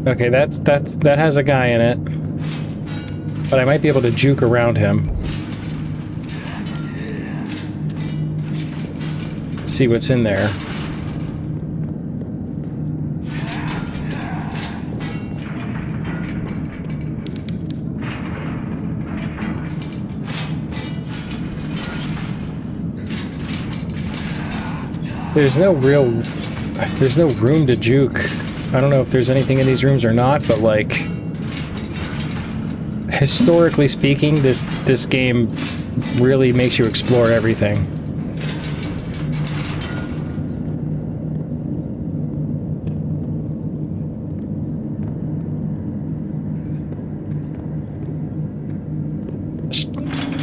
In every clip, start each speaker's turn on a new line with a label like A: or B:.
A: Okay, that has a guy in it. But I might be able to juke around him. See what's in there. There's no room to juke. I don't know if there's anything in these rooms or not, but like historically speaking, this game really makes you explore everything.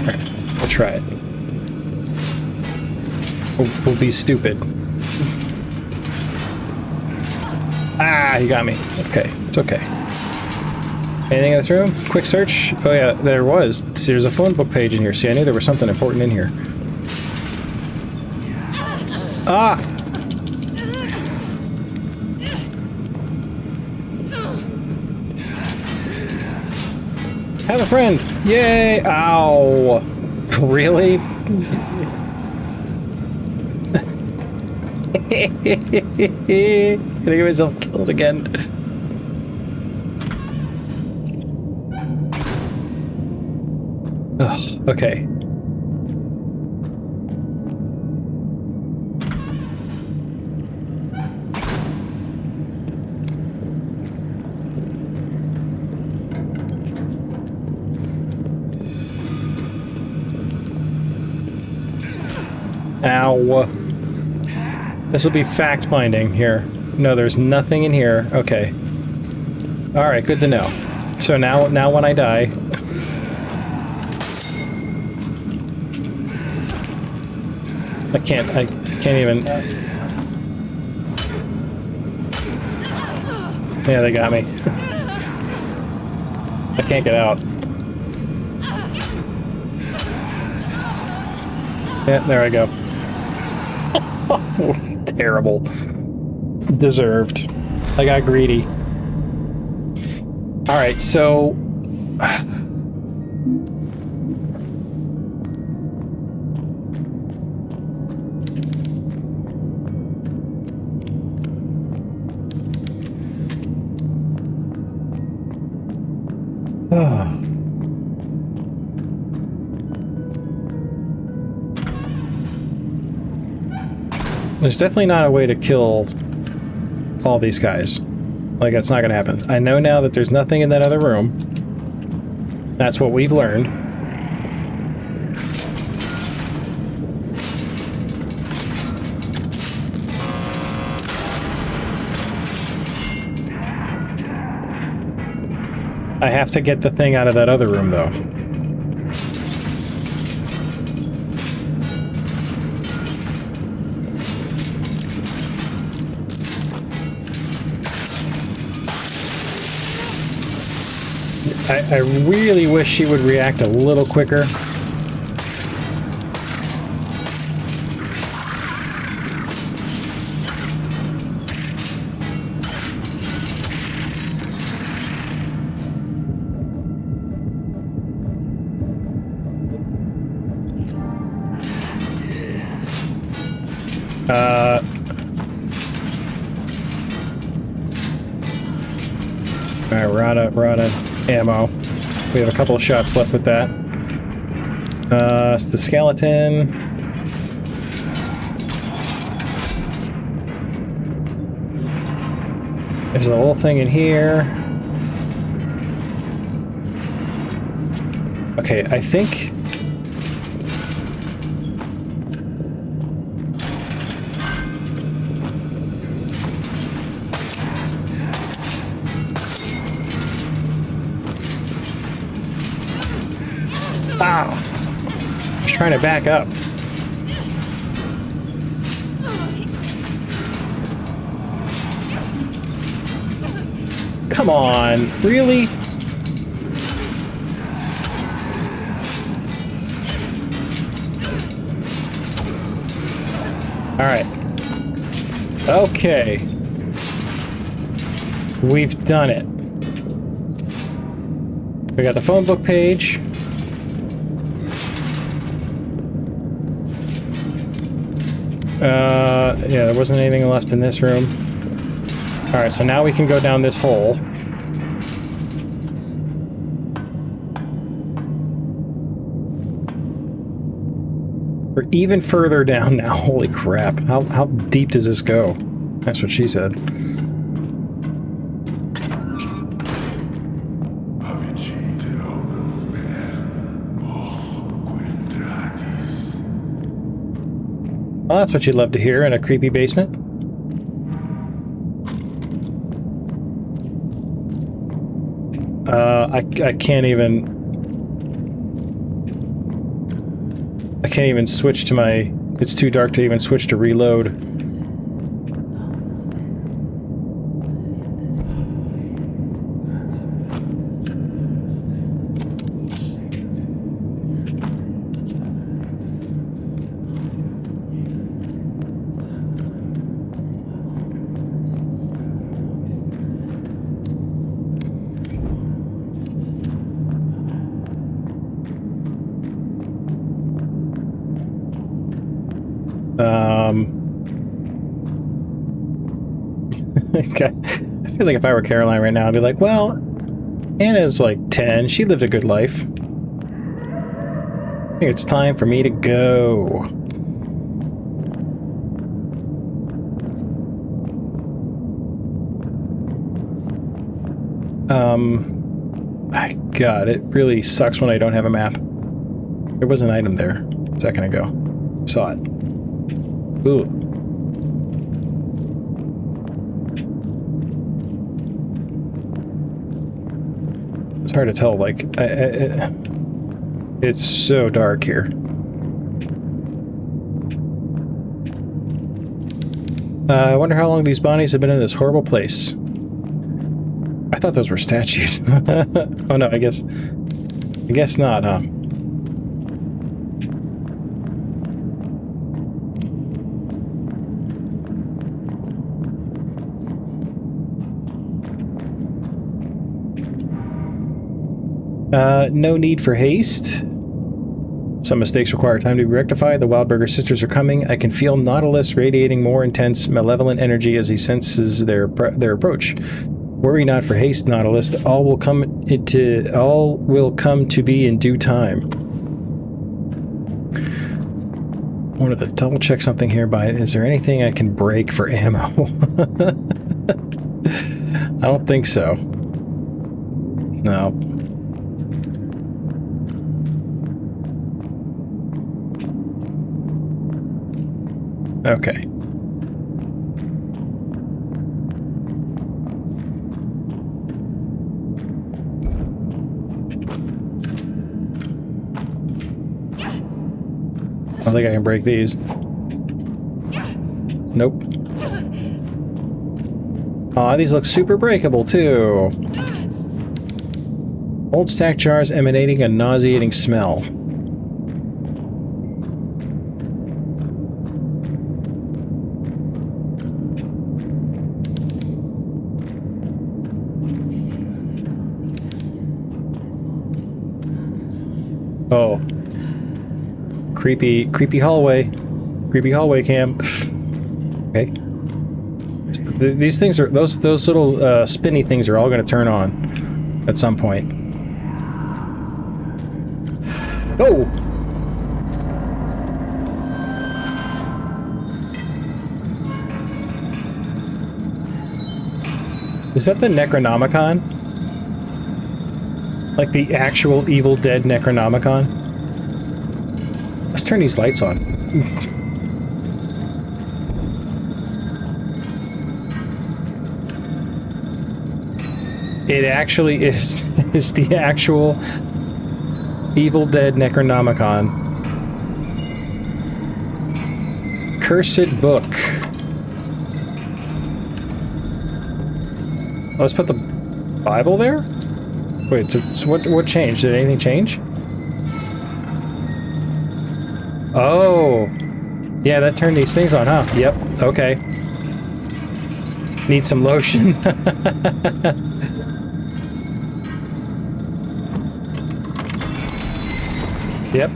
A: Alright, I'll try it. We'll be stupid. Ah, you got me. Okay, it's okay. Anything in this room? Quick search? Oh yeah, there was. See, there's a phone book page in here. See, I knew there was something important in here. Ah! Have a friend! Yay! Ow! Really? Gonna get myself killed again. Ugh, okay. Ow. This will be fact-finding here. No, there's nothing in here. Okay. Alright, good to know. So now when I die... I can't even... Yeah, they got me. I can't get out. Yeah, there I go. Terrible. Deserved. I got greedy. Alright, so... There's definitely not a way to kill all these guys. Like, that's not gonna happen. I know now that there's nothing in that other room. That's what we've learned. I have to get the thing out of that other room, though. I really wish she would react a little quicker. Alright, we're out of ammo. We have a couple of shots left with that. It's the skeleton. There's a little thing in here. Okay, I think... Ow! I was trying to back up. Come on, really? Alright. Okay. We've done it. We got the phone book page. Yeah, there wasn't anything left in this room. Alright, so now we can go down this hole. We're even further down now. Holy crap. How deep does this go? That's what she said. Well, that's what you'd love to hear in a creepy basement. I can't even... I can't even switch to my... It's too dark to even switch to reload. I feel like if I were Caroline right now, I'd be like, well, Anna's like 10. She lived a good life. I think it's time for me to go. God, it really sucks when I don't have a map. There was an item there a second ago. Saw it. Ooh. It's hard to tell, like, it's so dark here. I wonder how long these bodies have been in this horrible place. I thought those were statues. Oh no, I guess not, huh? No need for haste. Some mistakes require time to be rectified. The Wildberger sisters are coming. I can feel Nautilus radiating more intense, malevolent energy as he senses their approach. Worry not for haste, Nautilus. All will come to be in due time. I wanted to double check something here. Is there anything I can break for ammo? I don't think so. No. Okay. I don't think I can break these. Nope. Aw, these look super breakable too. Old stack jars emanating a nauseating smell. Oh. Creepy hallway. Creepy hallway cam. Okay. These things are, those little spinny things are all going to turn on at some point. Oh! Is that the Necronomicon? Like the actual Evil Dead Necronomicon? Let's turn these lights on. It actually is the actual Evil Dead Necronomicon. Cursed book. Let's put the Bible there? Wait, so what changed? Did anything change? Oh! Yeah, that turned these things on, huh? Yep, okay. Need some lotion. Yep.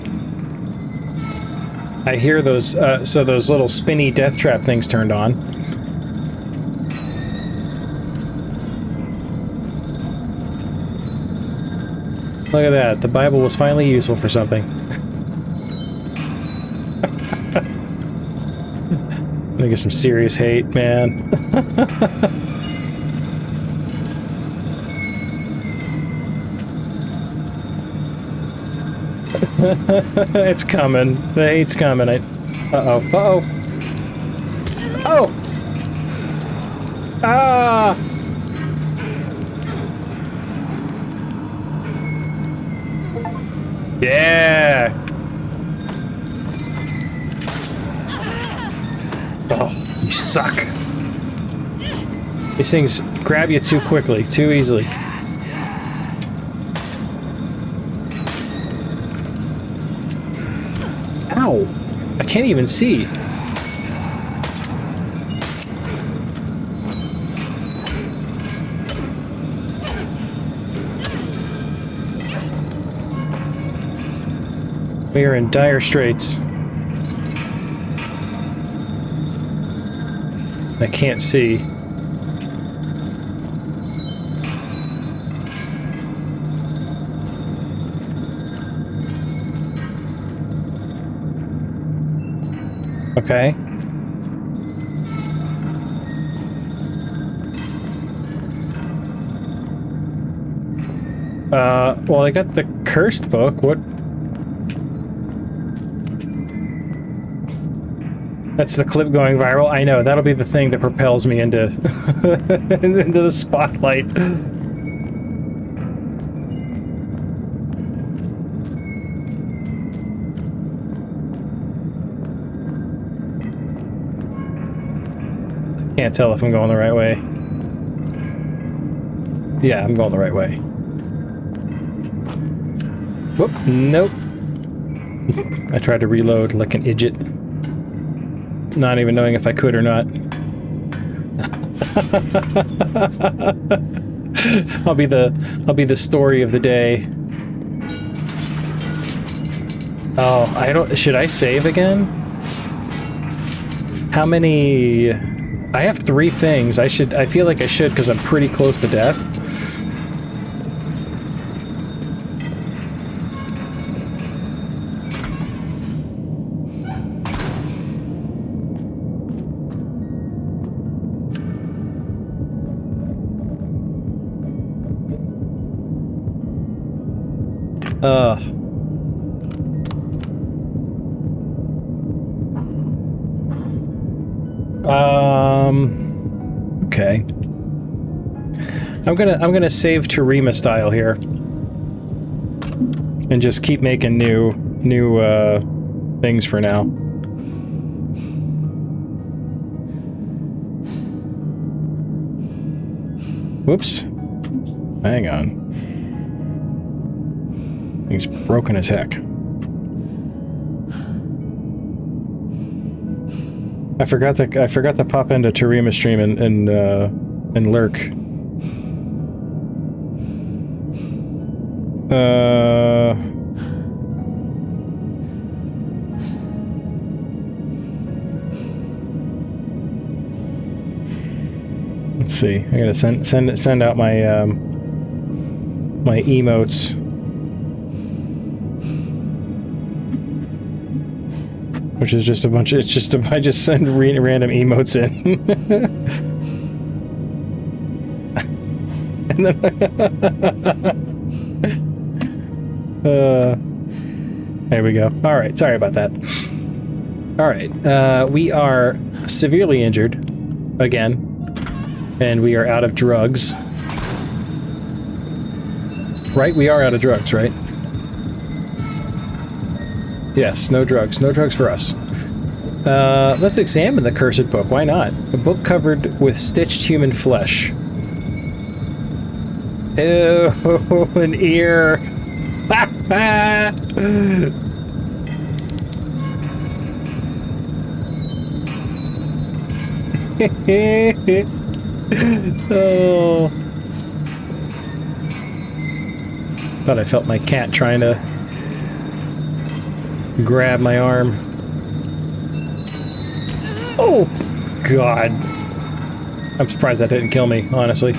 A: I hear those, so those little spinny death trap things turned on. Look at that. The Bible was finally useful for something. I'm gonna get some serious hate, man. It's coming. The hate's coming. Uh-oh. Uh-oh. Oh! Ah! Yeah! Oh, you suck. These things grab you too quickly, too easily. Ow! I can't even see. We are in dire straits. I can't see. Okay. Well, I got the cursed book. What? That's the clip going viral. I know, that'll be the thing that propels me into into the spotlight. Can't tell if I'm going the right way. Yeah, I'm going the right way. Whoop, nope. I tried to reload like an idiot. Not even knowing if I could or not. I'll be the story of the day. Oh, should I save again? How many? I have 3 things. I feel like I should because I'm pretty close to death. Okay. I'm gonna save Terima style here. And just keep making new things for now. Whoops. Hang on. He's broken as heck. I forgot to pop into Terima stream and lurk. Let's see. I gotta send out my my emotes. Which is just a bunch of, I just send random emotes in. And then, there we go. Alright, sorry about that. Alright, we are severely injured, again, and we are out of drugs. Right? We are out of drugs, right? Yes, no drugs. No drugs for us. Let's examine the cursed book. Why not? A book covered with stitched human flesh. Ew, an ear. Oh. Thought I felt my cat trying to grab my arm. Oh, God. I'm surprised that didn't kill me, honestly.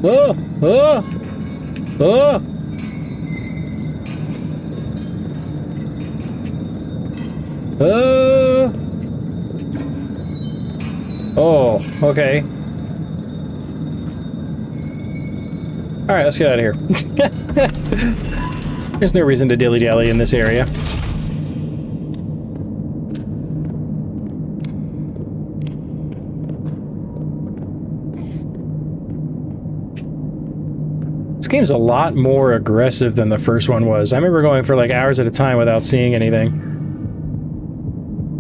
A: Oh! Oh! Oh! Oh, okay. Alright, let's get out of here. There's no reason to dilly-dally in this area. This game's a lot more aggressive than the first one was. I remember going for like hours at a time without seeing anything.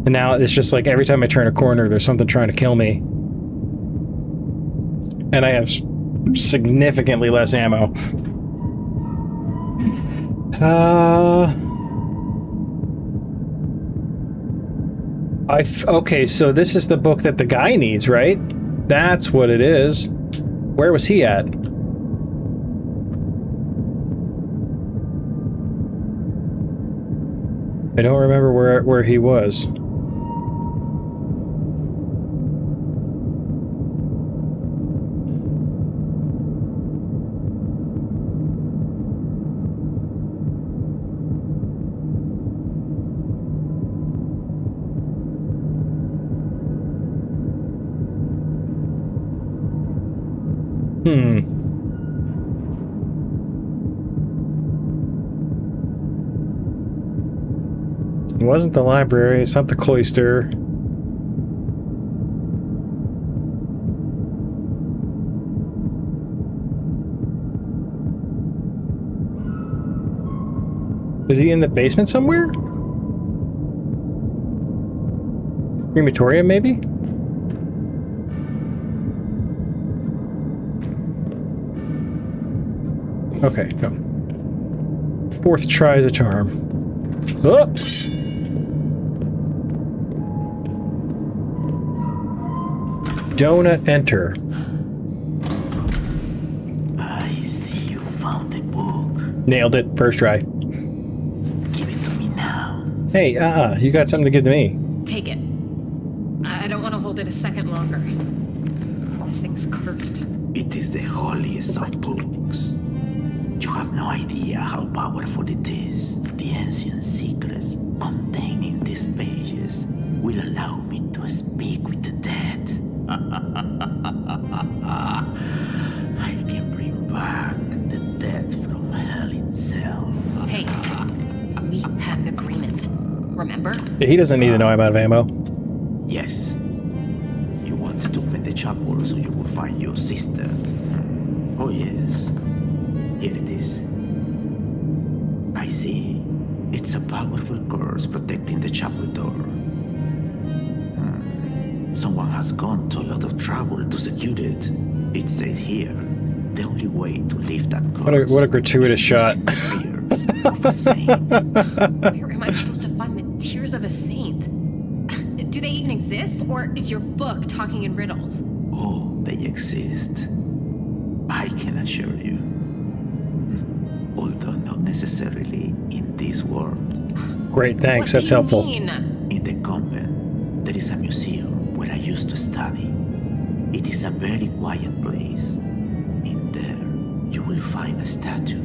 A: And now it's just like every time I turn a corner, there's something trying to kill me. And I have significantly less ammo. Okay, so this is the book that the guy needs, right? That's what it is. Where was he at? I don't remember where he was. It wasn't the library, it's not the cloister. Is he in the basement somewhere? Crematorium, maybe? Okay, go. Fourth try is a charm. Oh! Donut enter.
B: I see you found a book.
A: Nailed it. First try.
B: Give it to me now.
A: Hey, you got something to give to me.
C: Take it. I don't want to hold it a second longer. This thing's cursed.
B: It is the holiest of books. You have no idea how powerful it is. The ancient secrets contained in these pages will allow me to speak with the dead. I can bring back the dead from hell itself.
C: Hey, we had an agreement. Remember?
A: He doesn't need to know I'm out of ammo.
B: Yes. You wanted to open the chapel so you would find your sister. Oh yes. Here it is. I see. It's a powerful curse protecting the chapel door. Someone has gone to a lot of trouble to secure it. It says here, the only way to lift that curse.
A: What a gratuitous shot.
B: Tears of a saint.
C: Where am I supposed to find the tears of a saint? Do they even exist? Or is your book talking in riddles?
B: Oh, they exist. I can assure you. Although not necessarily in this world.
A: Great, thanks.
C: What
A: That's
C: do you
A: helpful.
C: mean?
B: In the convent, there is a museum where I used to study. It is a very quiet place. In there, you will find a statue.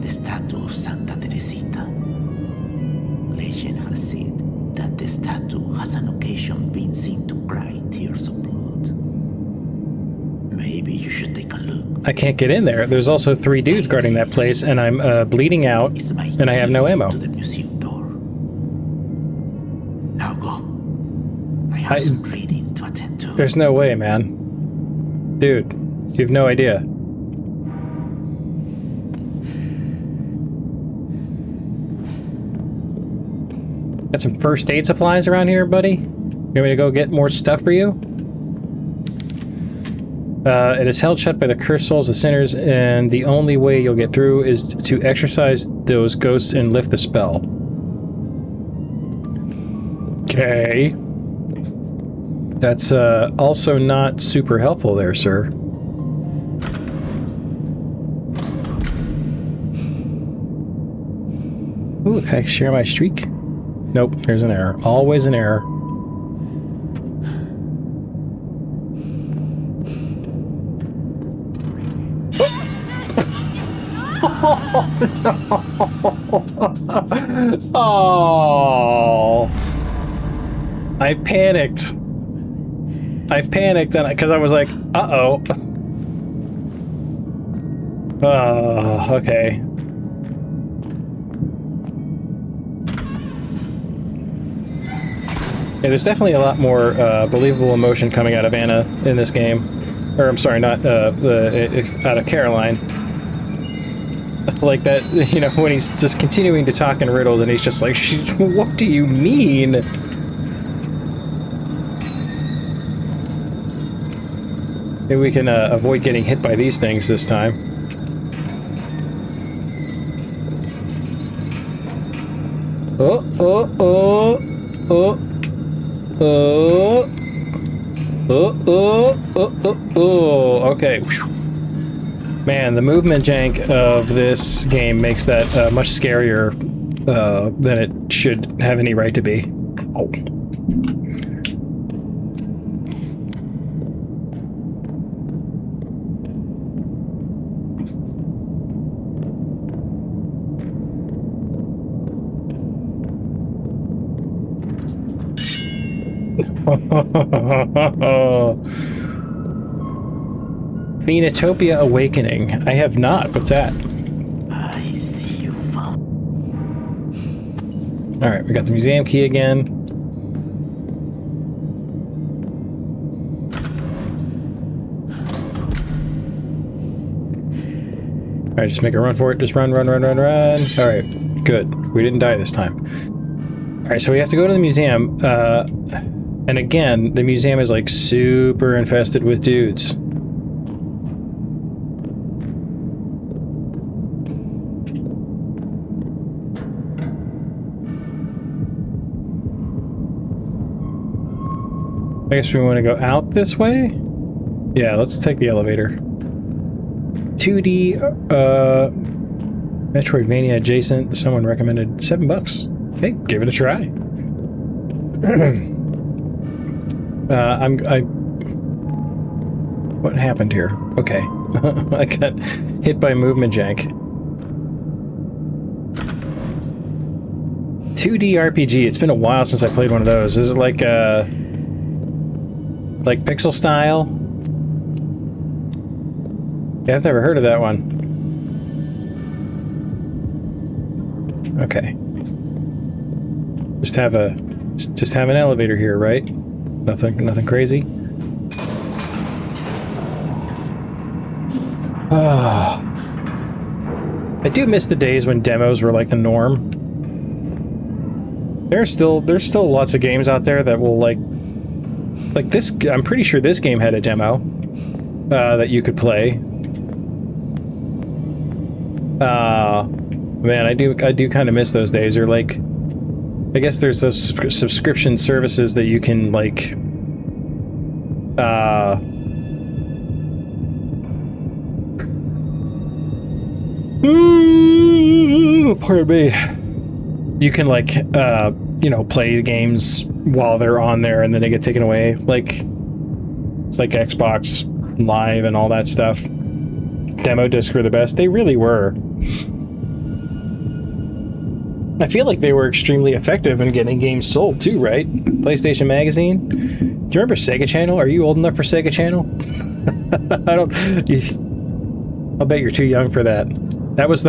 B: The statue of Santa Teresita. Legend has said that the statue has on occasion been seen to cry tears of blood. Maybe you should take a look.
A: I can't get in there. There's also 3 dudes guarding that place, and I'm bleeding out,
B: It's my
A: and I have no
B: key
A: ammo.
B: to the museum door. Now go. I have some reading to attend to.
A: There's no way, man. Dude, you have no idea. Got some first aid supplies around here, buddy? You want me to go get more stuff for you? It is held shut by the cursed souls of sinners, and the only way you'll get through is to exorcise those ghosts and lift the spell. Okay. That's also not super helpful there, sir. Ooh, can I share my streak? Nope, there's an error. Always an error. Oh, I panicked. I've panicked because I was like, uh-oh. Oh, okay. Yeah, there's definitely a lot more believable emotion coming out of Anna in this game. Or, I'm sorry, not out of Caroline. Like that, you know, when he's just continuing to talk in riddles and he's just like, what do you mean? Maybe we can avoid getting hit by these things this time. Oh, oh, oh, oh, oh, oh, oh, oh, oh, oh, okay. Man, the movement jank of this game makes that much scarier than it should have any right to be. Oh. Phoenotopia Awakening. I have not. What's that?
B: I see you found.
A: Alright, we got the museum key again. Alright, just make a run for it. Just run, run, run, run, run. Alright, good. We didn't die this time. Alright, so we have to go to the museum. And again, the museum is like super infested with dudes. I guess we want to go out this way? Yeah, let's take the elevator. 2D, Metroidvania adjacent. Someone recommended $7. Hey, give it a try. What happened here? Okay. I got hit by movement jank. 2D RPG. It's been a while since I played one of those. Is it like pixel style? Yeah, I've never heard of that one. Okay. Just have an elevator here, right? Nothing crazy. Ah. I do miss the days when demos were like the norm. There's still lots of games out there that will like this. I'm pretty sure this game had a demo that you could play. Man, I do kind of miss those days. Or like, I guess there's those subscription services that you can like pardon me. You can like you know, play the games while they're on there and then they get taken away, like Xbox Live and all that stuff. Demo discs were the best. They really were. I feel like they were extremely effective in getting games sold too, right? PlayStation Magazine. Do you remember Sega Channel? Are you old enough for Sega Channel? I'll bet you're too young for that. That was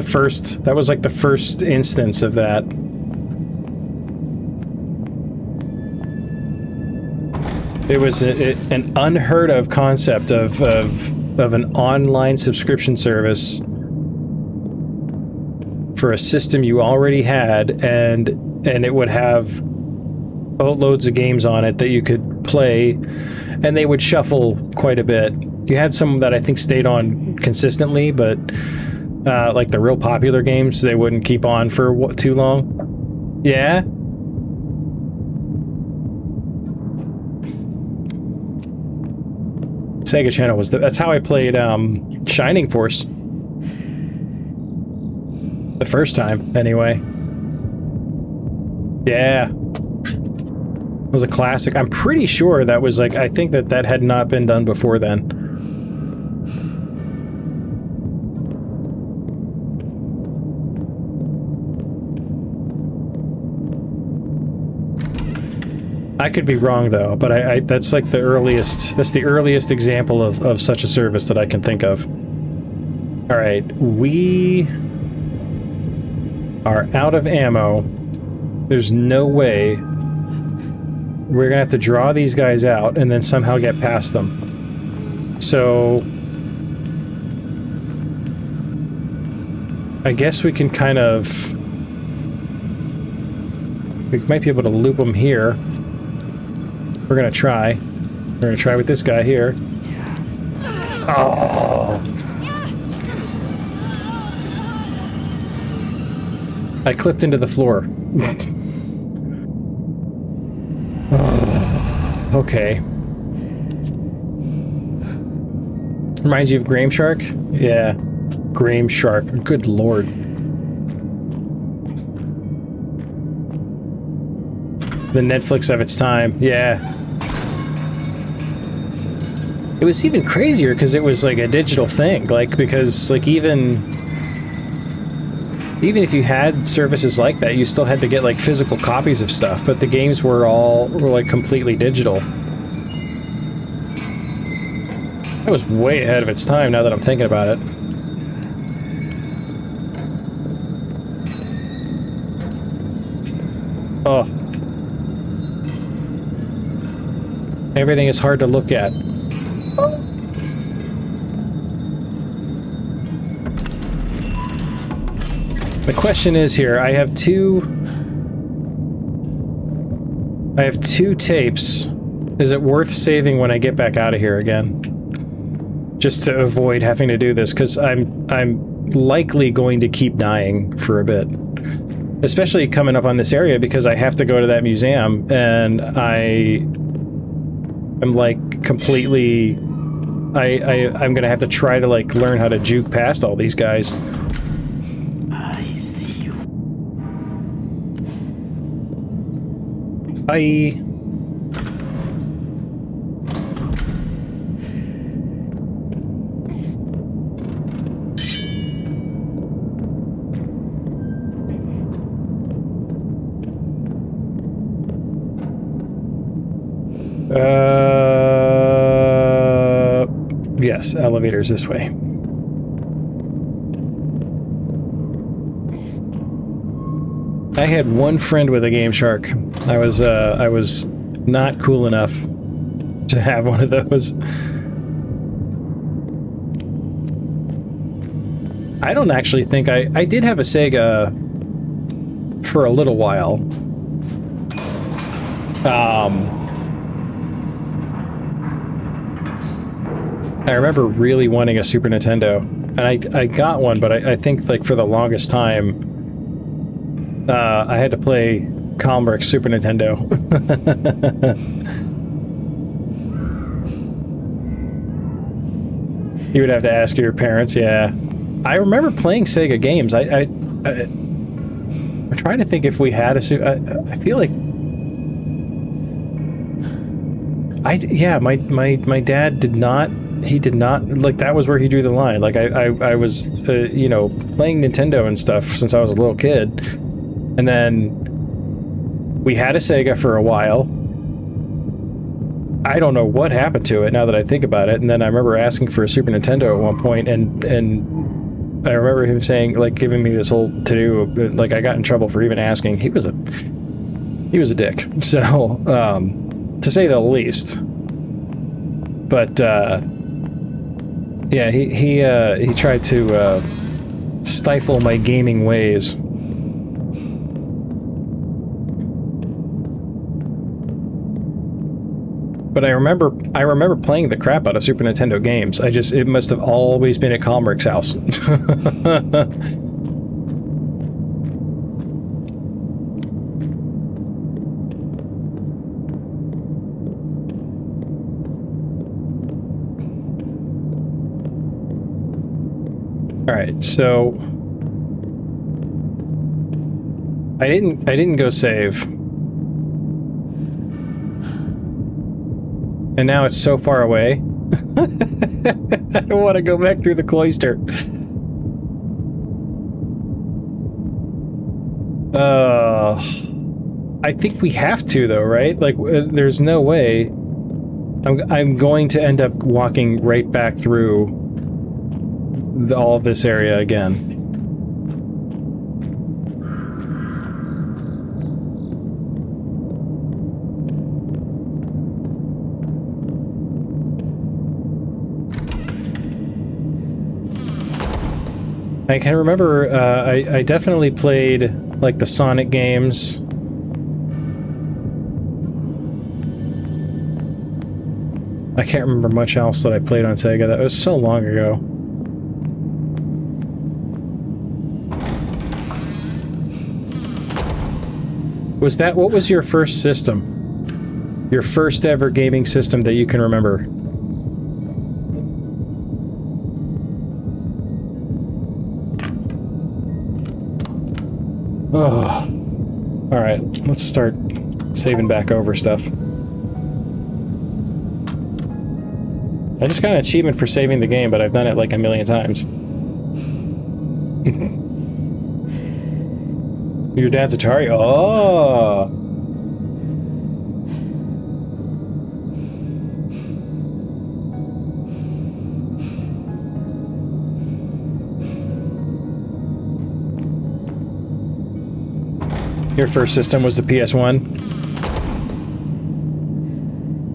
A: like the first instance of that. It was an unheard of concept of an online subscription service for a system you already had, and it would have boatloads of games on it that you could play, and they would shuffle quite a bit. You had some that I think stayed on consistently, but like the real popular games, they wouldn't keep on for too long. Yeah? Sega Channel was that's how I played Shining Force. The first time, anyway. Yeah. It was a classic. I'm pretty sure that was like, I think that had not been done before then. I could be wrong though, but I that's like the earliest, that's the earliest example of such a service that I can think of. All right, we are out of ammo. There's no way we're gonna have to draw these guys out and then somehow get past them. So I guess we can kind of, we might be able to loop them here. We're gonna try. We're gonna try with this guy here. Oh. I clipped into the floor. Oh, okay. Reminds you of Graham Shark? Yeah. Graham Shark. Good lord. The Netflix of its time. Yeah. It was even crazier because it was like a digital thing. Like, because like even if you had services like that, you still had to get like physical copies of stuff, but the games were like completely digital. That was way ahead of its time now that I'm thinking about it. Oh. Everything is hard to look at. The question is here, I have two tapes. Is it worth saving when I get back out of here again? Just to avoid having to do this, because I'm likely going to keep dying for a bit. Especially coming up on this area, because I have to go to that museum, and I'm like completely... I'm gonna have to try to like learn how to juke past all these guys. Bye. Yes, elevators this way. I had one friend with a Game Shark. I was not cool enough to have one of those. I don't actually think I did have a Sega for a little while. I remember really wanting a Super Nintendo, and I got one, but I think like for the longest time I had to play Comric Super Nintendo. You would have to ask your parents, yeah. I remember playing Sega games. I'm trying to think if we had a I feel like my dad did not. He did not, like, that was where he drew the line. Like, I was, you know, playing Nintendo and stuff since I was a little kid. And then we had a Sega for a while. I don't know what happened to it now that I think about it. And then I remember asking for a Super Nintendo at one point, and I remember him saying, like, giving me this whole to-do. Like, I got in trouble for even asking. He was a dick. So, to say the least. But, yeah, he tried to stifle my gaming ways. But I remember playing the crap out of Super Nintendo games. It must have always been at Comric's house. All right, so I didn't go save. And now it's so far away. I don't want to go back through the cloister. I think we have to, though, right? Like, there's no way. I'm going to end up walking right back through all this area again. I can remember, I definitely played, like, the Sonic games. I can't remember much else that I played on Sega. That was so long ago. What was your first system? Your first ever gaming system that you can remember? Oh. Alright, let's start saving back over stuff. I just got an achievement for saving the game, but I've done it like a million times. Your dad's Atari? Oh! Your first system was the PS1?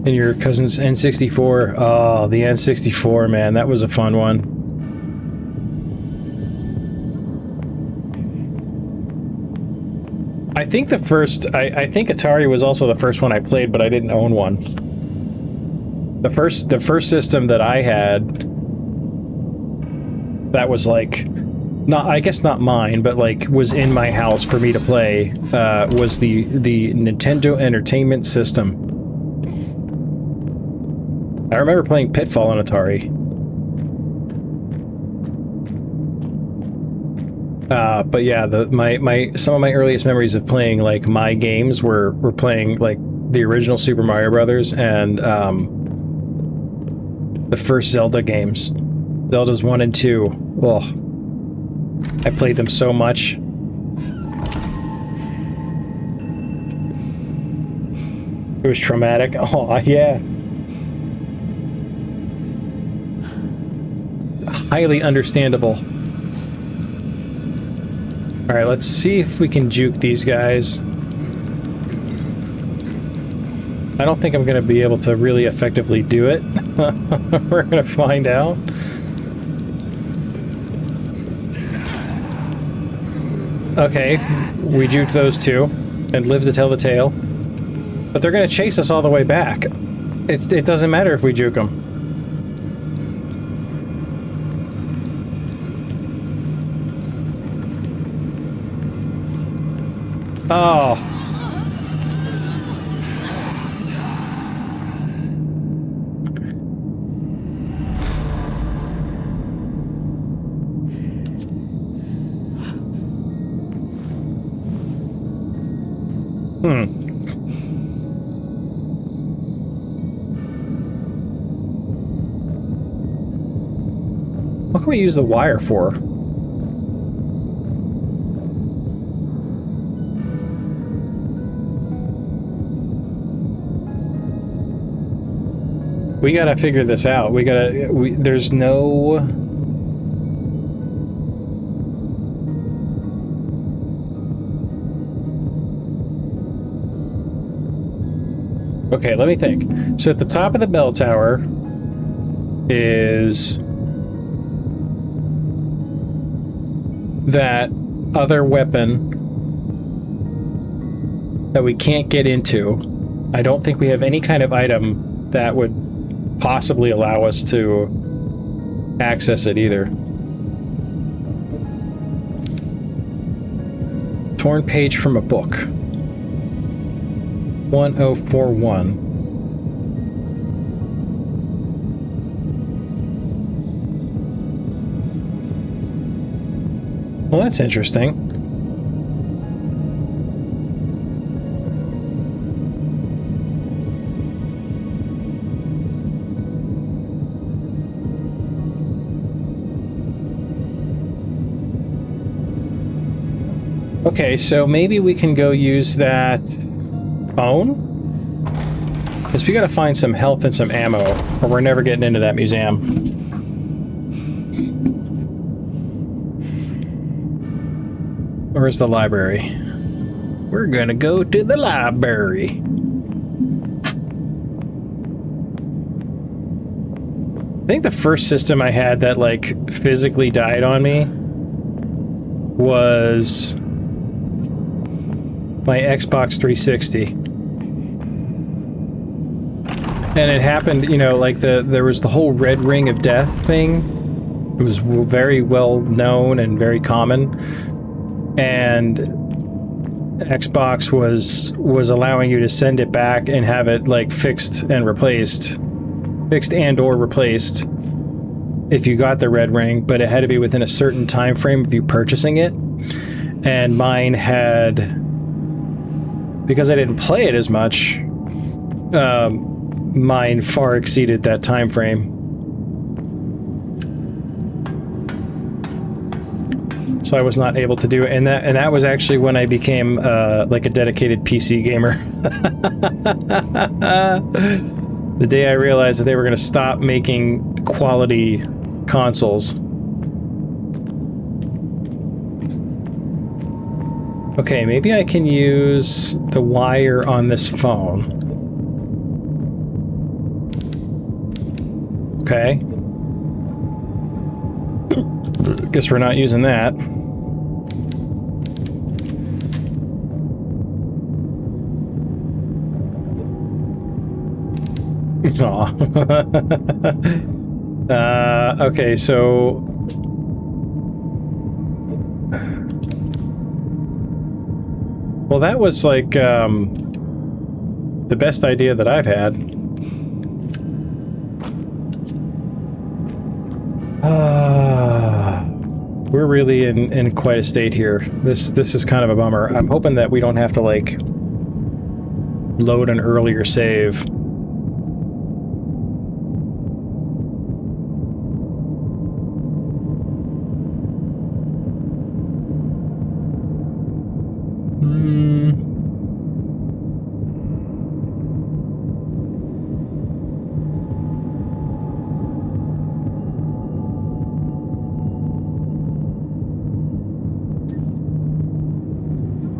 A: And your cousin's N64? Oh, the N64, man, that was a fun one. I think the first... I think Atari was also the first one I played, but I didn't own one. The first system that I had... that was like... not, I guess not mine, but like was in my house for me to play, was the Nintendo Entertainment System. I remember playing Pitfall on Atari. But yeah, some of my earliest memories of playing like my games were playing like the original Super Mario Brothers and the first Zelda games, Zeldas 1 and 2. Oh, I played them so much. It was traumatic. Oh yeah. Highly understandable. Alright, let's see if we can juke these guys. I don't think I'm going to be able to really effectively do it. We're going to find out. Okay, we juked those two and live to tell the tale. But they're going to chase us all the way back. It doesn't matter if we juke them. Oh. What can we use the wire for? We gotta figure this out. There's no... Okay, let me think. So at the top of the bell tower is that other weapon that we can't get into. I don't think we have any kind of item that would possibly allow us to access it either. Torn page from a book. 1041. Well, that's interesting. Okay, so maybe we can go use that phone? Because we gotta find some health and some ammo, or we're never getting into that museum. Where's the library? We're gonna go to the library. I think the first system I had that, like, physically died on me was my Xbox 360. And it happened, you know, like there was the whole red ring of death thing. It was very well known and very common. And Xbox was allowing you to send it back and have it like fixed and replaced if you got the red ring, but it had to be within a certain time frame of you purchasing it. And mine had, because I didn't play it as much, mine far exceeded that time frame. So I was not able to do it, and that was actually when I became like a dedicated PC gamer. The day I realized that they were going to stop making quality consoles. Okay, maybe I can use the wire on this phone. Okay. Guess we're not using that. Okay, so... Well, that was like, the best idea that I've had. We're really in quite a state here. This is kind of a bummer. I'm hoping that we don't have to, like, load an earlier save.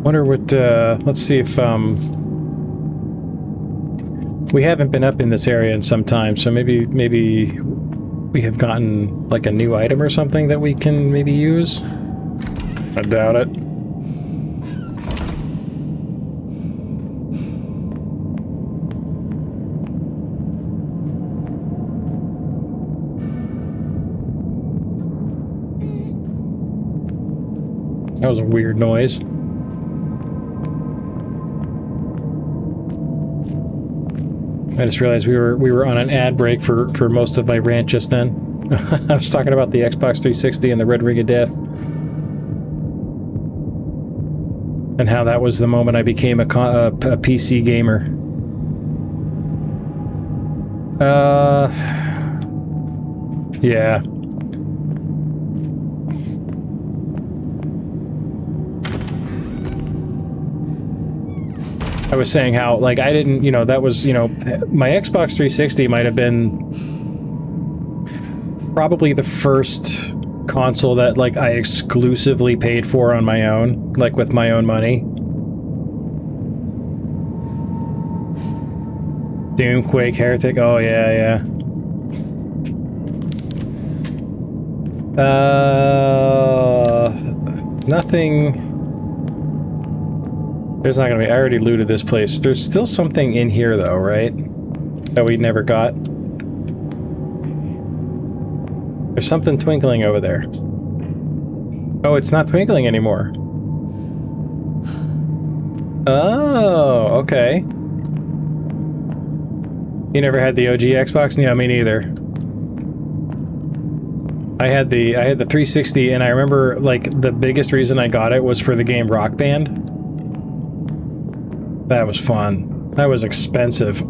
A: Wonder what, let's see if, we haven't been up in this area in some time, so maybe we have gotten, like, a new item or something that we can maybe use? I doubt it. That was a weird noise. I just realized we were on an ad break for most of my rant just then. I was talking about the Xbox 360 and the red ring of death. And how that was the moment I became a PC gamer. Yeah. I was saying how, like, I didn't, you know, that was, you know, my Xbox 360 might have been probably the first console that, like, I exclusively paid for on my own, like, with my own money. Doom, Quake, Heretic, oh, yeah. Nothing... There's not gonna be... I already looted this place. There's still something in here, though, right? That we never got. There's something twinkling over there. Oh, it's not twinkling anymore. Oh, okay. You never had the OG Xbox? Yeah, me neither. I had the 360, and I remember like the biggest reason I got it was for the game Rock Band. That was fun. That was expensive.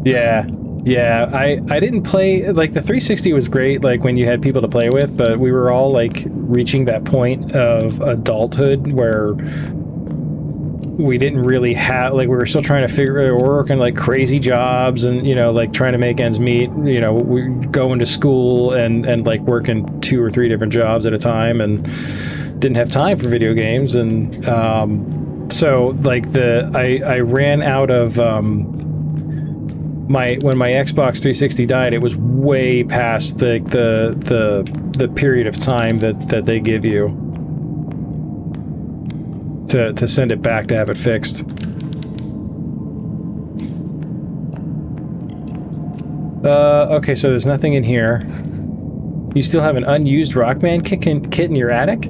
A: Yeah. Yeah, I didn't play, like, the 360 was great, like, when you had people to play with, but we were all, like, reaching that point of adulthood where we didn't really have, like, we were still trying to figure, we're working, like, crazy jobs and, you know, like, trying to make ends meet, you know, we going to school and like, working 2 or 3 different jobs at a time and didn't have time for video games, and, so, like, I ran out of, when my Xbox 360 died, it was way past the period of time that they give you to send it back to have it fixed. Okay, so there's nothing in here. You still have an unused Rock Band kit in your attic?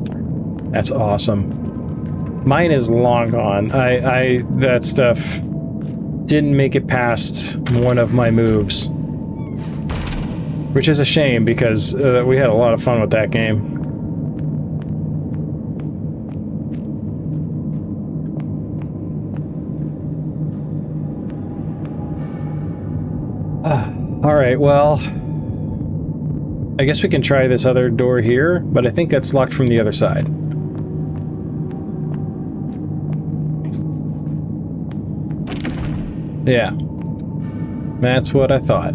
A: That's awesome. Mine is long gone. That stuff didn't make it past one of my moves, which is a shame because we had a lot of fun with that game. All right, well, I guess we can try this other door here, but I think that's locked from the other side. Yeah, that's what I thought.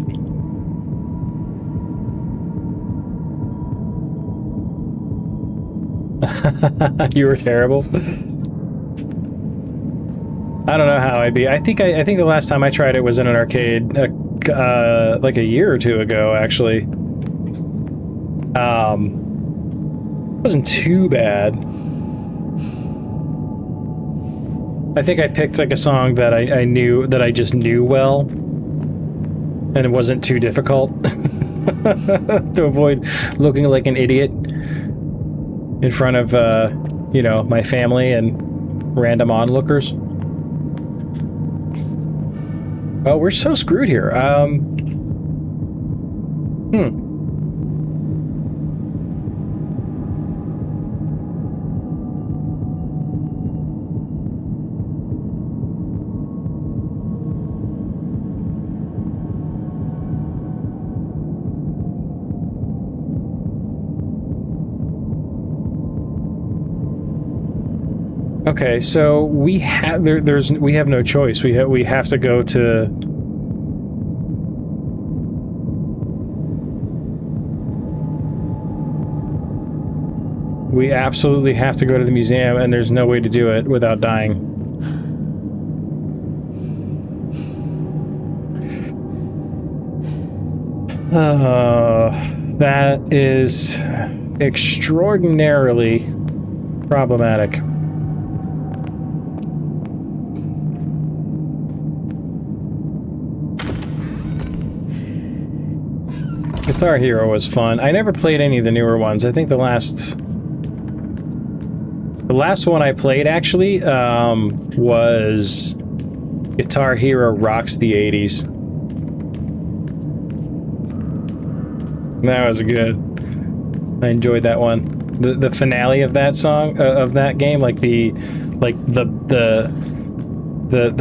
A: You were terrible. I don't know how I'd be. I think the last time I tried it was in an arcade, like a year or two ago, actually. Wasn't too bad. I think I picked like a song that I knew, that I just knew well, and it wasn't too difficult to avoid looking like an idiot in front of, you know, my family and random onlookers. Oh, we're so screwed here. Okay, so we have we have no choice. We have to go to. We absolutely have to go to the museum, and there's no way to do it without dying. That is extraordinarily problematic. Guitar Hero was fun. I never played any of the newer ones. I think the last one I played actually was Guitar Hero Rocks the 80s. That was good. I enjoyed that one. The finale of that song, of that game, like the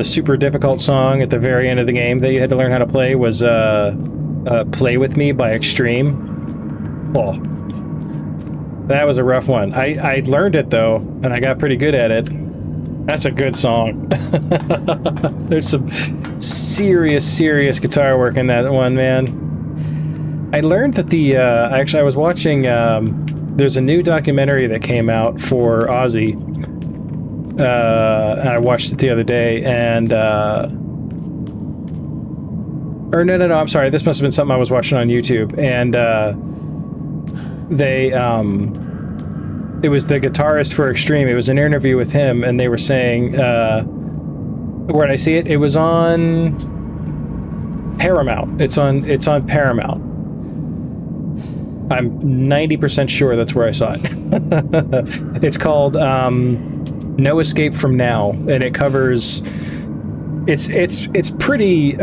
A: super difficult song at the very end of the game that you had to learn how to play was Play With Me by Extreme. Oh, that was a rough one. I learned it though, and I got pretty good at it. That's a good song. There's some serious guitar work in that one, man. I learned that actually I was watching, there's a new documentary that came out for Ozzy. I watched it the other day, and or no, I'm sorry, this must have been something I was watching on YouTube, and it was the guitarist for Extreme. It was an interview with him, and they were saying, where'd I see it? It was on Paramount. It's on Paramount. I'm 90% sure that's where I saw it. It's called No Escape From Now, and it covers. It's pretty.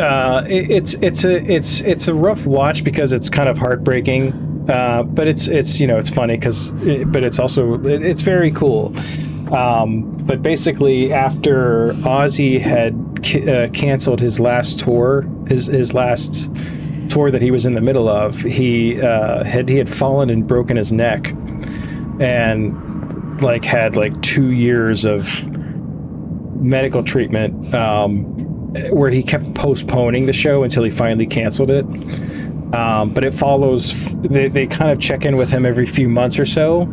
A: It's a rough watch because it's kind of heartbreaking, but it's you know, it's funny because but it's also it's very cool. But basically, after Ozzy had canceled his last tour, his last tour that he was in the middle of, he had fallen and broken his neck, and like had like 2 years of medical treatment, where he kept postponing the show until he finally canceled it. But it follows, they kind of check in with him every few months or so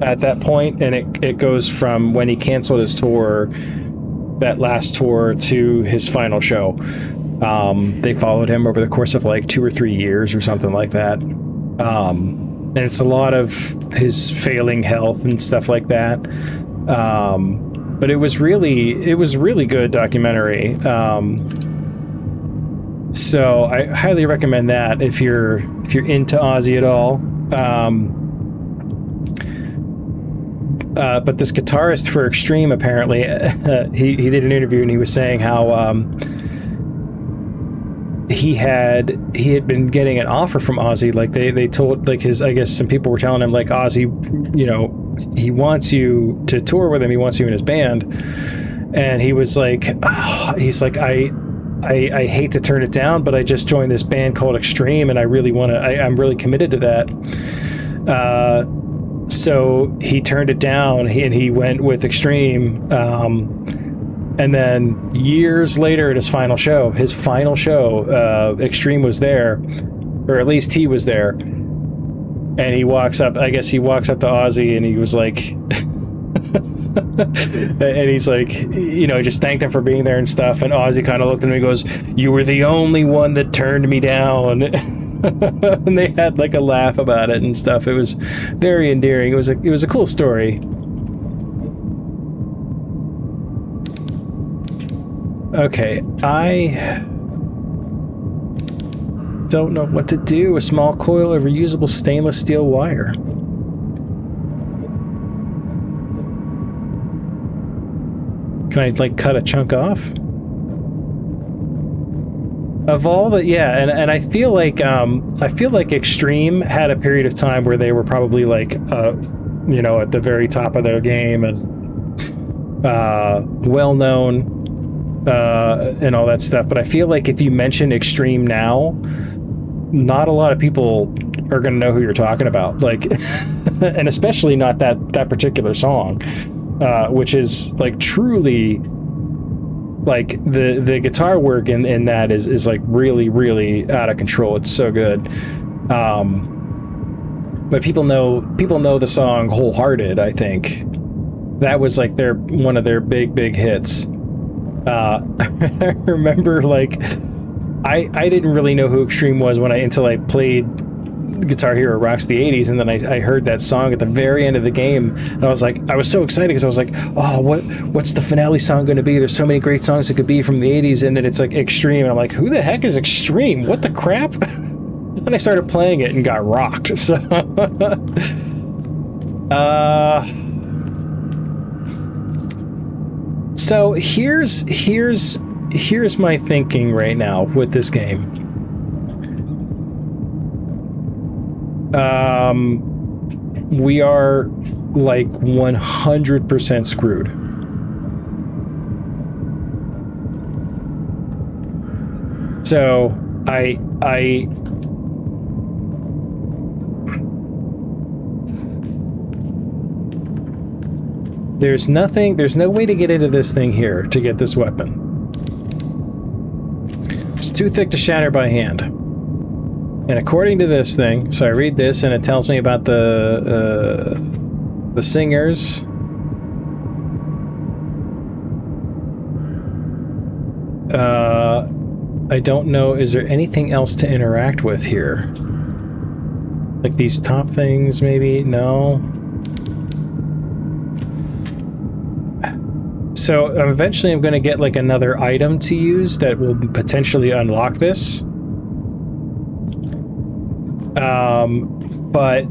A: at that point, and it goes from when he canceled his tour, that last tour, to his final show. They followed him over the course of like 2 or 3 years or something like that. And it's a lot of his failing health and stuff like that. But it was really good documentary. So I highly recommend that if you're into Ozzy at all. But this guitarist for Extreme, apparently, he did an interview and he was saying how he had been getting an offer from Ozzy. Like they told, like, his, I guess some people were telling him, like, Ozzy, you know, he wants you to tour with him, he wants you in his band. And he was like, he's like, I hate to turn it down, but I just joined this band called Extreme and I really want to, I'm really committed to that. So he turned it down, and he went with Extreme. And then years later at his final show, Extreme was there, or at least he was there. And he walks up to Ozzy, and he was like, and he's like, you know, just thanked him for being there and stuff. And Ozzy kind of looked at him and goes, "You were the only one that turned me down." And they had like a laugh about it and stuff. It was very endearing. It was a cool story. Okay, I don't know what to do. A small coil of reusable stainless steel wire. Can I like cut a chunk off? Of all the, yeah, and I feel like Extreme had a period of time where they were probably like you know, at the very top of their game and well known and all that stuff. But I feel like if you mention Extreme now, not a lot of people are going to know who you're talking about. Like, and especially not that particular song, which is like truly, like the guitar work in that is like really out of control. It's so good. But people know the song Wholehearted. I think that was like one of their big hits. I remember, like, I didn't really know who Extreme was until I played Guitar Hero Rocks the 80s, and then I heard that song at the very end of the game, and I was so excited because I was like, oh, what's the finale song going to be? There's so many great songs it could be from the 80s, and then it's like Extreme, and I'm like, who the heck is Extreme? What the crap? And I started playing it and got rocked. So so here's my thinking right now with this game. We are like 100% screwed. So there's no way to get into this thing here to get this weapon. It's too thick to shatter by hand. And according to this thing, so I read this and it tells me about the singers. I don't know, is there anything else to interact with here? Like these top things, maybe? No. So eventually I'm going to get like another item to use that will potentially unlock this. But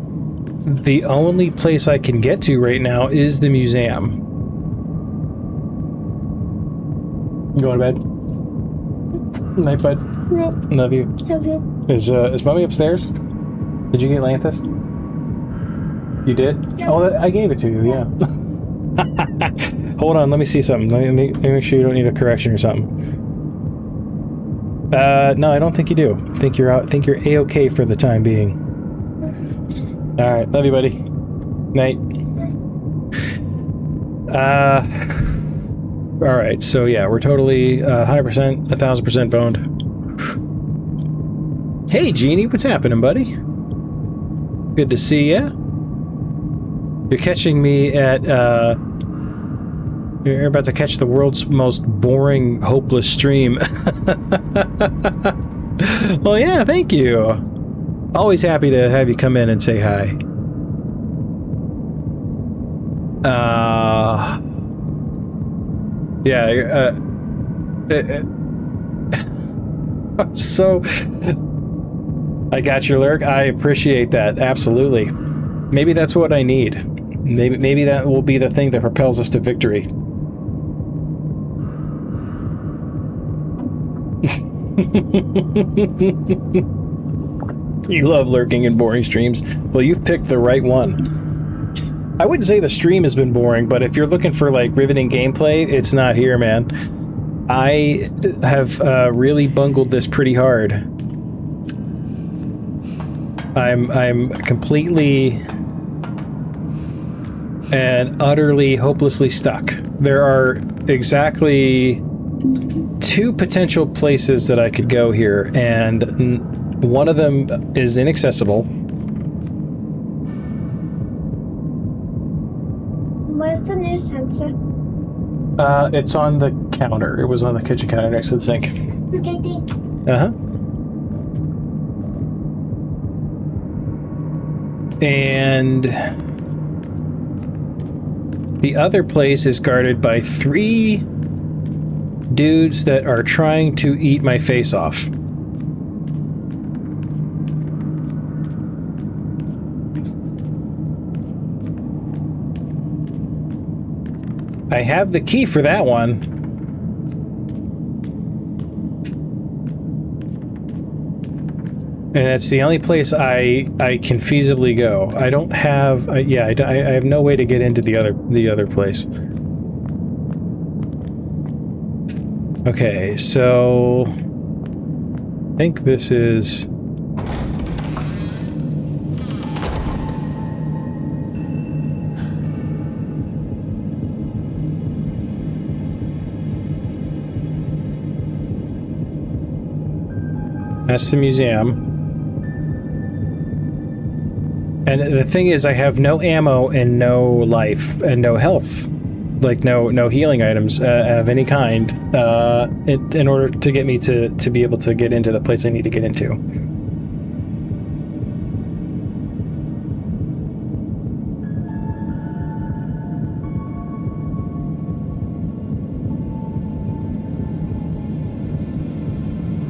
A: the only place I can get to right now is the museum. You going to bed? Night, bud.
D: Night.
A: Love you.
D: Love you.
A: Is mommy upstairs? Did you get Lanthus? You did?
D: Yeah.
A: Oh, I gave it to you. Yeah. Hold on. Let me see something. Let me make sure you don't need a correction or something. No, I don't think you do. Think you're out. Think you're a-okay for the time being. All right. Love you, buddy. Night. All right. So yeah, we're totally 100%, 1000% boned. Hey, Jeannie, what's happening, buddy? Good to see ya. You're catching me at, you're about to catch the world's most boring, hopeless stream. Well, yeah, thank you. Always happy to have you come in and say hi. Yeah, so... I got your lurk. I appreciate that. Absolutely. Maybe that's what I need. Maybe that will be the thing that propels us to victory. You love lurking in boring streams. Well, you've picked the right one. I wouldn't say the stream has been boring, but if you're looking for like riveting gameplay, it's not here, man. I have really bungled this pretty hard. I'm completely and utterly hopelessly stuck. There are exactly 2 potential places that I could go here, and one of them is inaccessible.
D: Where's the new sensor?
A: It's on the counter. It was on the kitchen counter next to the sink.
D: Okay, thank you.
A: Uh-huh. And the other place is guarded by 3 dudes that are trying to eat my face off. I have the key for that one. And that's the only place I can feasibly go. I don't have... yeah, I have no way to get into the other place. Okay, so... I think this is... That's the museum. And the thing is, I have no ammo and no life and no health. Like, no healing items of any kind in order to get me to be able to get into the place I need to get into.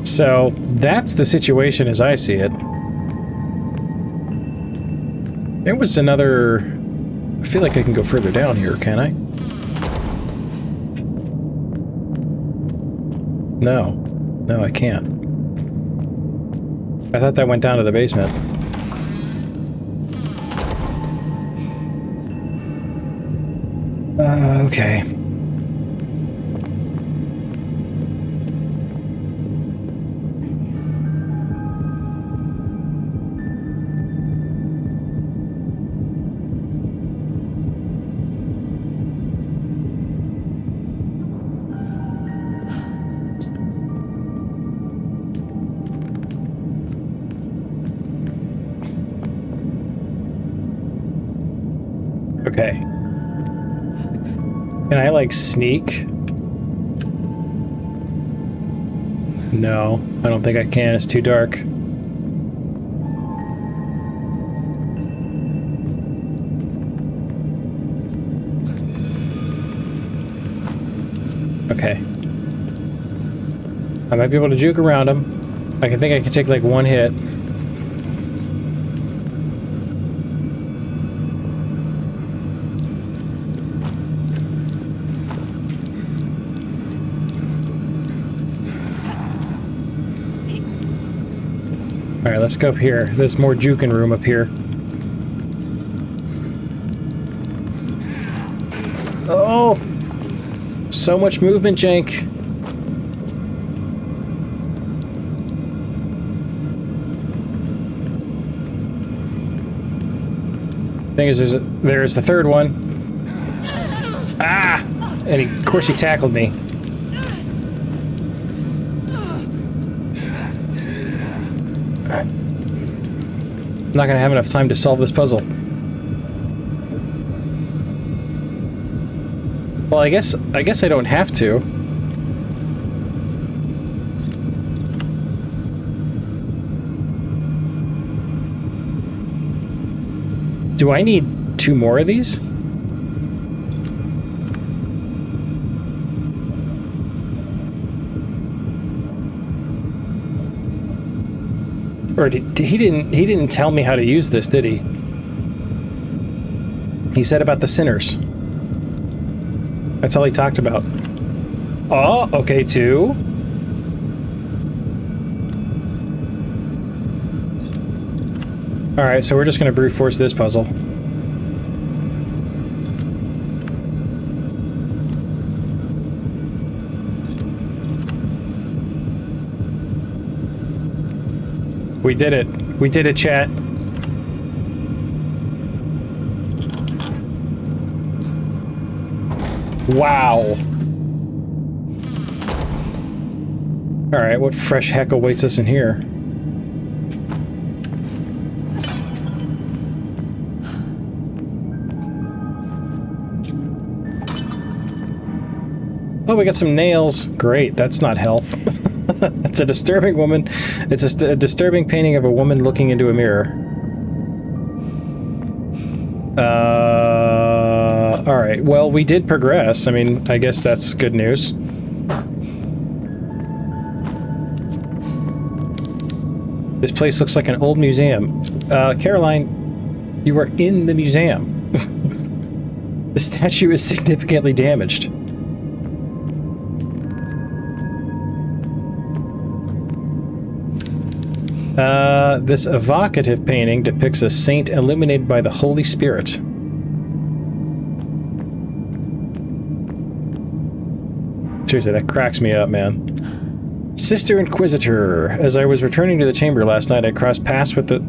A: So, that's the situation as I see it. There was another... I feel like I can go further down here, can I? No. No, I can't. I thought that went down to the basement. Okay. Okay. Can I, like, sneak? No, I don't think I can. It's too dark. Okay. I might be able to juke around him. I think I can take, like, one hit. Alright, let's go up here. There's more juking room up here. Oh! So much movement, Jank. Thing is, there's the third one. Ah! And of course he tackled me. I'm not gonna have enough time to solve this puzzle. Well, I guess I don't have to. Do I need 2 more of these? Or he didn't tell me how to use this, did he? He said about the sinners. That's all he talked about. Oh, okay, 2. Alright, so we're just gonna brute force this puzzle. We did it. We did it, chat. Wow. Alright, what fresh heck awaits us in here? Oh, we got some nails. Great, that's not health. It's a disturbing woman. It's a disturbing painting of a woman looking into a mirror. Alright, well, we did progress. I mean, I guess that's good news. This place looks like an old museum. Caroline, you are in the museum. The statue is significantly damaged. This evocative painting depicts a saint illuminated by the Holy Spirit. Seriously, that cracks me up, man. Sister Inquisitor. As I was returning to the chamber last night, I crossed paths with the...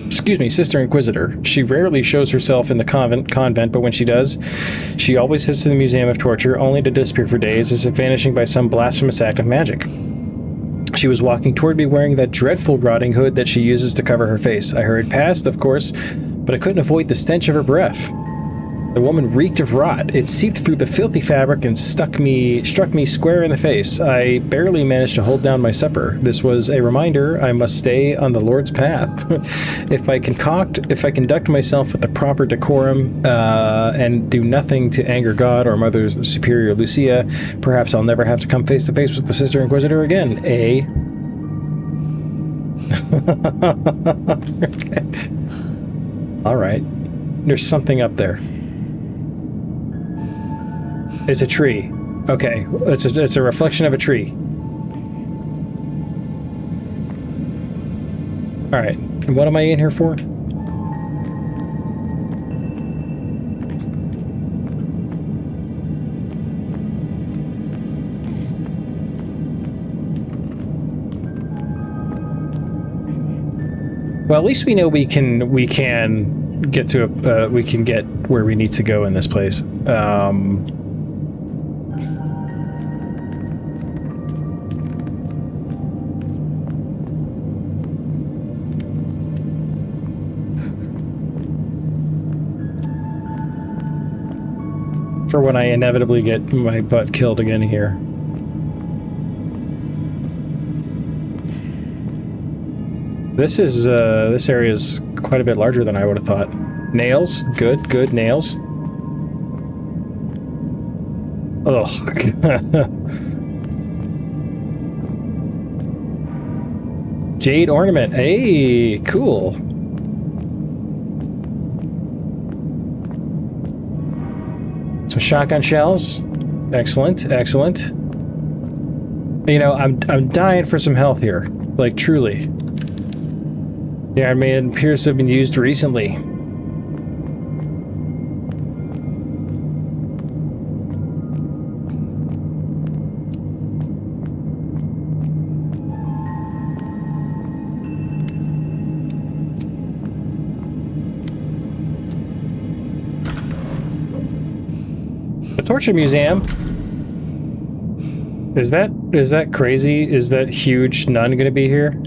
A: Excuse me, Sister Inquisitor. She rarely shows herself in the convent, but when she does, she always heads to the Museum of Torture, only to disappear for days as if vanishing by some blasphemous act of magic. She was walking toward me wearing that dreadful rotting hood that she uses to cover her face. I hurried past, of course, but I couldn't avoid the stench of her breath. The woman reeked of rot. It seeped through the filthy fabric and struck me square in the face. I barely managed to hold down my supper. This was a reminder I must stay on the Lord's path. If I conduct myself with the proper decorum and do nothing to anger God or Mother Superior Lucia, perhaps I'll never have to come face to face with the Sister Inquisitor again. Okay. All right. There's something up there. It's a tree. Okay, it's a reflection of a tree. Alright, and what am I in here for? Well, at least we know we can get to we can get where we need to go in this place. For when I inevitably get my butt killed again here. This area is quite a bit larger than I would have thought. Nails, good nails. Ugh. Jade ornament. Hey, cool. Some shotgun shells. Excellent, excellent. You know, I'm dying for some health here. Like, truly. The Iron Man appears to have been used recently. The Torture Museum. Is that crazy? Is that huge nun gonna be here?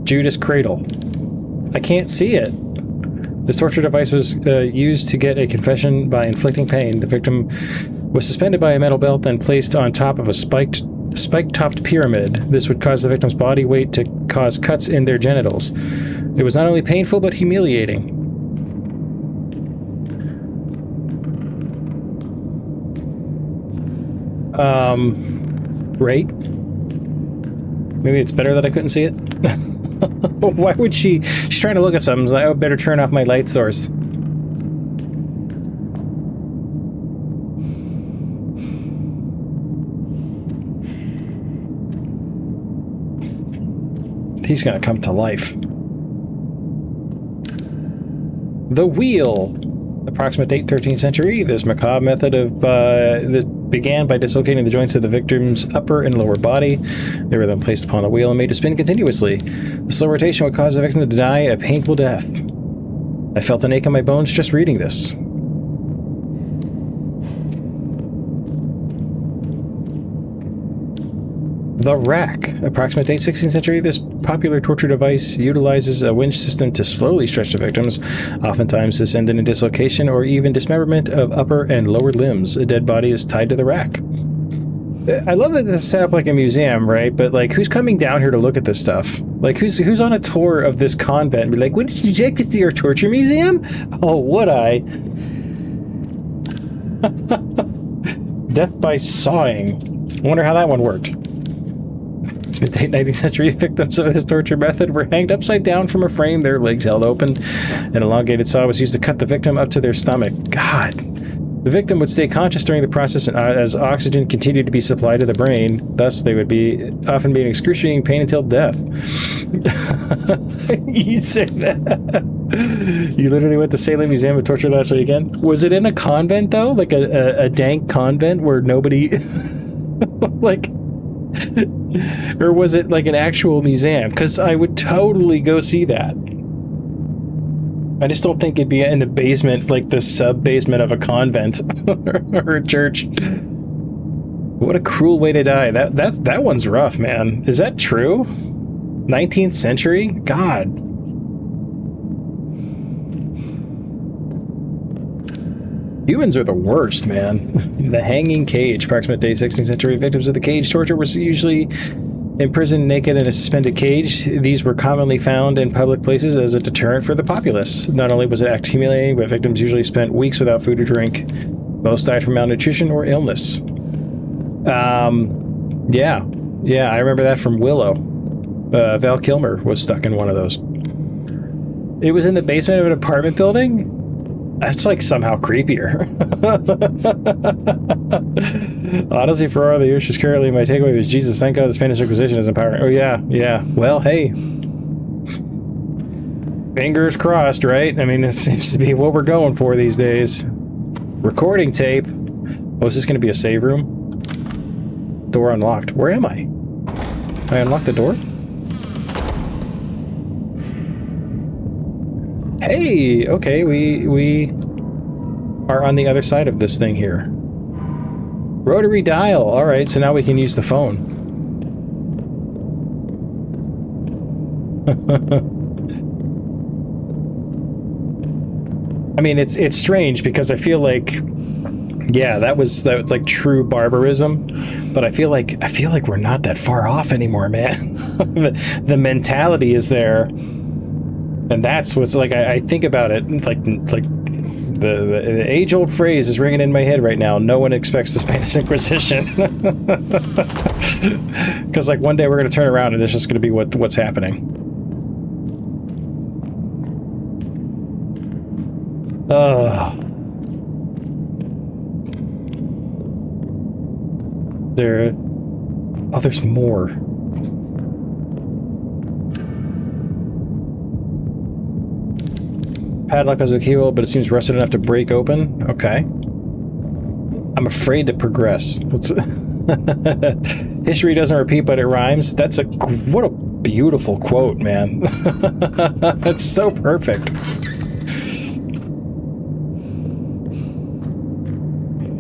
A: Judas Cradle. I can't see it. This torture device was used to get a confession by inflicting pain. The victim was suspended by a metal belt and placed on top of a spike-topped pyramid. This would cause the victim's body weight to cause cuts in their genitals. It was not only painful, but humiliating. Right? Maybe it's better that I couldn't see it? Why would she? She's trying to look at something. I better turn off my light source. He's gonna come to life. The wheel. Approximate date 13th century. This macabre method of that began by dislocating the joints of the victim's upper and lower body. They were then placed upon a wheel and made to spin continuously. The slow rotation would cause the victim to die a painful death. I felt an ache in my bones just reading this. The rack. Approximate date 16th century. This popular torture device utilizes a winch system to slowly stretch the victims. Oftentimes this ended in dislocation or even dismemberment of upper and lower limbs. A dead body is tied to the rack. I love that this is set up like a museum, right? But like, who's coming down here to look at this stuff? Like, who's on a tour of this convent and be like, "What did you check to see our torture museum?" Oh, would I? Death by sawing. I wonder how that one worked. Mid-late 19th century victims of this torture method were hanged upside down from a frame, their legs held open. An elongated saw was used to cut the victim up to their stomach. God. The victim would stay conscious during the process as oxygen continued to be supplied to the brain. Thus, they would often be in excruciating pain until death. You said that. You literally went to Salem Museum of Torture last weekend? Was it in a convent, though? Like a dank convent where nobody... like... Or was it like an actual museum? Because I would totally go see that. I just don't think it'd be in the basement, like the sub-basement of a convent or a church. What a cruel way to die. That one's rough, man. Is that true? 19th century? God. Humans are the worst, man. The hanging cage. Approximate day 16th century victims of the cage torture were usually imprisoned naked in a suspended cage. These were commonly found in public places as a deterrent for the populace. Not only was it act humiliating, but victims usually spent weeks without food or drink. Most died from malnutrition or illness. Yeah, I remember that from Willow. Val Kilmer was stuck in one of those. It was in the basement of an apartment building? That's like somehow creepier. Honestly, for all the issues currently, my takeaway was, Jesus, thank God the Spanish Inquisition is empowering. Oh yeah. Well, hey. Fingers crossed, right? I mean, it seems to be what we're going for these days. Recording tape. Oh, is this going to be a save room? Door unlocked. Where am I? I unlocked the door? Hey, okay, we are on the other side of this thing here. Rotary dial. All right, so now we can use the phone. I mean, it's strange because I feel like, yeah, that was like true barbarism, but I feel like we're not that far off anymore, man. The mentality is there. And that's what's like, I think about it, like the age-old phrase is ringing in my head right now. No one expects the Spanish Inquisition. Because like one day we're going to turn around and it's just going to be what's happening. Oh, there's more. Padlock has a keyhole, but it seems rusted enough to break open. Okay. I'm afraid to progress. History doesn't repeat, but it rhymes. That's a... What a beautiful quote, man. That's so perfect.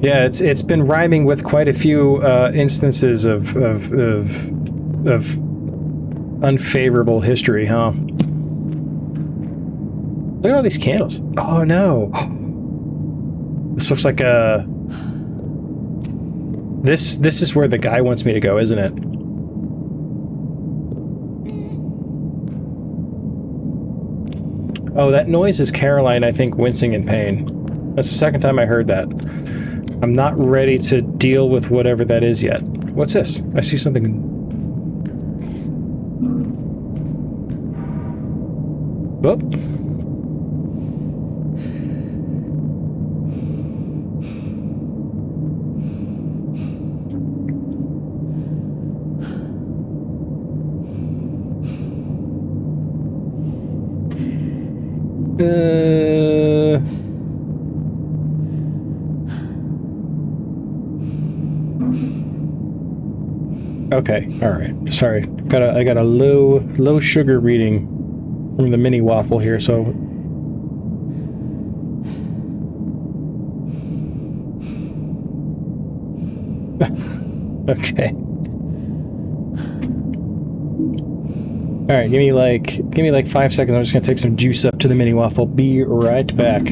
A: Yeah, it's been rhyming with quite a few instances of unfavorable history, huh? Look at all these candles. Oh no. This looks like a... This is where the guy wants me to go, isn't it? Oh, that noise is Caroline, I think, wincing in pain. That's the second time I heard that. I'm not ready to deal with whatever that is yet. What's this? I see something. Whoop. Okay, all right. Sorry, I got a low sugar reading from the mini waffle here, so. Okay. All right, give me like 5 seconds. I'm just gonna take some juice up to the mini waffle. Be right back.